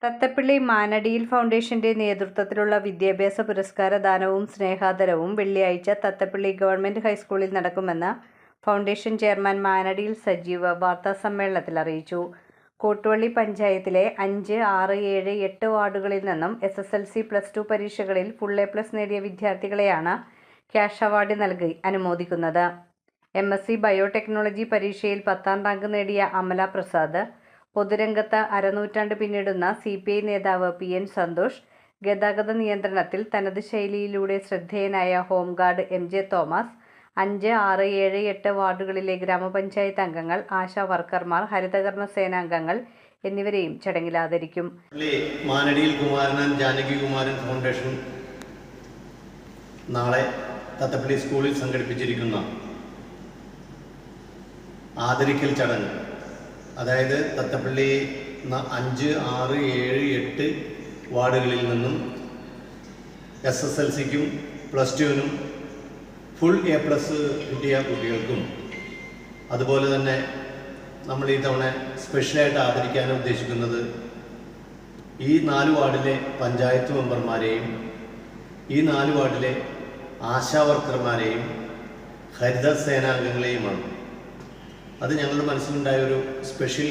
തത്തപ്പിള്ളി മാനടിയിൽ ഫൗണ്ടേഷന്റെ നേതൃത്വത്തിലുള്ള വിദ്യാഭ്യാസ പുരസ്കാരദാനവും സ്നേഹാദരവും വെള്ളിയാഴ്ച തത്തപ്പിള്ളി ഗവൺമെന്റ് ഹൈസ്കൂളിൽ നടക്കുമെന്ന് ഫൗണ്ടേഷൻ ചെയർമാൻ മാനടിയിൽ സജീവ് വാർത്താസമ്മേളനത്തിൽ അറിയിച്ചു. കോട്ടുവള്ളി പഞ്ചായത്തിലെ 5, 6, 7, 8 വാർഡുകളിൽ നിന്നും SSLC, +2 പരീക്ഷകളിൽ ഫുൾ A+ നേടിയ വിദ്യാർത്ഥികളെയാണ് ക്യാഷ് അവാർഡ് നൽകി അനുമോദിക്കുന്നത്. MSc ബയോടെക്നോളജി പരീക്ഷയിൽ 10ാം റാങ്ക് നേടിയ അമല പ്രസാദ്, പൊതുരംഗത്ത് അരനൂറ്റാണ്ട് പിന്നിടുന്ന CPI നേതാവ് PN സന്തോഷ്, ഗതാഗത നിയന്ത്രണത്തിൽ തനത് ശൈലിയിലൂടെ ശ്രദ്ധേയനായ ഹോംഗാർഡ് MJ തോമസ്, 5, 6, 7, 8 വാർഡുകളിലെ ഗ്രാമപഞ്ചായത്ത് അംഗങ്ങൾ, ആശാ വർക്കർമാർ, ഹരിതകർമ്മ സേനാംഗങ്ങൾ എന്നിവരെയും ചടങ്ങിൽ ആദരിക്കും. മാനടിയിൽ കുമാരൻ ജാനകി കുമാരൻ ഫൗണ്ടേഷൻ നാളെ തത്തപ്പിള്ളി സ്കൂളിൽ സംഘടിപ്പിച്ചിരിക്കുന്ന ആദരിക്കൽ ചടങ്ങ്, അതായത് തത്തപ്പിള്ളി 5, 6, 7, 8 വാർഡുകളിൽ നിന്നും SSLCക്കും +2നും ഫുൾ A+ കിട്ടിയ കുട്ടികൾക്കും, അതുപോലെ തന്നെ നമ്മൾ ഈ തവണ സ്പെഷ്യലായിട്ട് ആദരിക്കാൻ ഉദ്ദേശിക്കുന്നത് ഈ 4 വാർഡിലെ പഞ്ചായത്ത് മെമ്പർമാരെയും ഈ 4 വാർഡിലെ ആശാ വർക്കർമാരെയും ഹരിത സേനാംഗങ്ങളെയുമാണ്. അത് ഞങ്ങളുടെ മനസ്സിലുണ്ടായ ഒരു സ്പെഷ്യൽ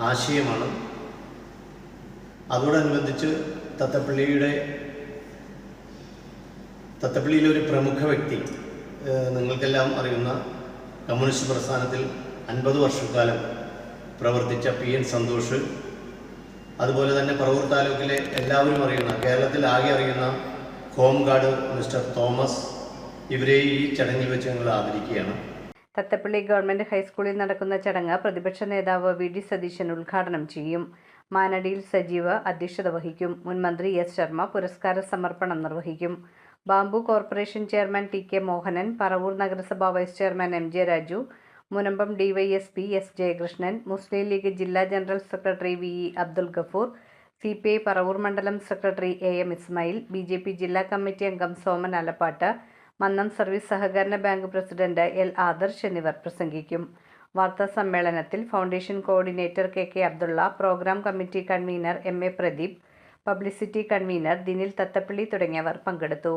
ആശയമാണ്. അതോടനുബന്ധിച്ച് തത്തപ്പിള്ളിയിലെ ഒരു പ്രമുഖ വ്യക്തി, നിങ്ങൾക്കെല്ലാം അറിയുന്ന കമ്മ്യൂണിസ്റ്റ് പ്രസ്ഥാനത്തിൽ 50 വർഷക്കാലം പ്രവർത്തിച്ച PN സന്തോഷ്, അതുപോലെ തന്നെ പറവൂർ താലൂക്കിലെ എല്ലാവരും അറിയുന്ന, കേരളത്തിൽ ആകെ അറിയുന്ന ഹോംഗാർഡ് മിസ്റ്റർ തോമസ്, ഇവരെ ഈ ചടങ്ങിൽ വെച്ച് ഞങ്ങൾ ആദരിക്കുകയാണ്. തത്തപ്പിള്ളി ഗവൺമെന്റ് ഹൈസ്കൂളിൽ നടക്കുന്ന ചടങ്ങ് പ്രതിപക്ഷ നേതാവ് VD സതീശൻ ഉദ്ഘാടനം ചെയ്യും. മാനടിയിൽ സജീവ് അധ്യക്ഷത വഹിക്കും. മുൻ മന്ത്രി S ശർമ്മ പുരസ്കാര സമർപ്പണം നിർവഹിക്കും. Bamboo corporation chairman TK Mohanan, Paravur നഗരസഭ vice chairman MJ Raju, Munambam DYSP S Jayakrishnan, Muslim League ജില്ലാ general secretary VE Abdul Gafoor, CPI Paravur മണ്ഡലം സെക്രട്ടറി AM ഇസ്മായിൽ, BJP ജില്ലാ കമ്മിറ്റി അംഗം സോമൻ ആലപ്പാട്ട്, മന്നം സർവീസ് സഹകരണ ബാങ്ക് പ്രസിഡന്റ് L ആദർശ് എന്നിവർ പ്രസംഗിക്കും. വാർത്താ സമ്മേളനത്തിൽ foundation coordinator KK Abdulla, programme committee convener MA Pradeep, publicity convener Dinil Thathappilly തുടങ്ങിയവർ പങ്കെടുത്തു.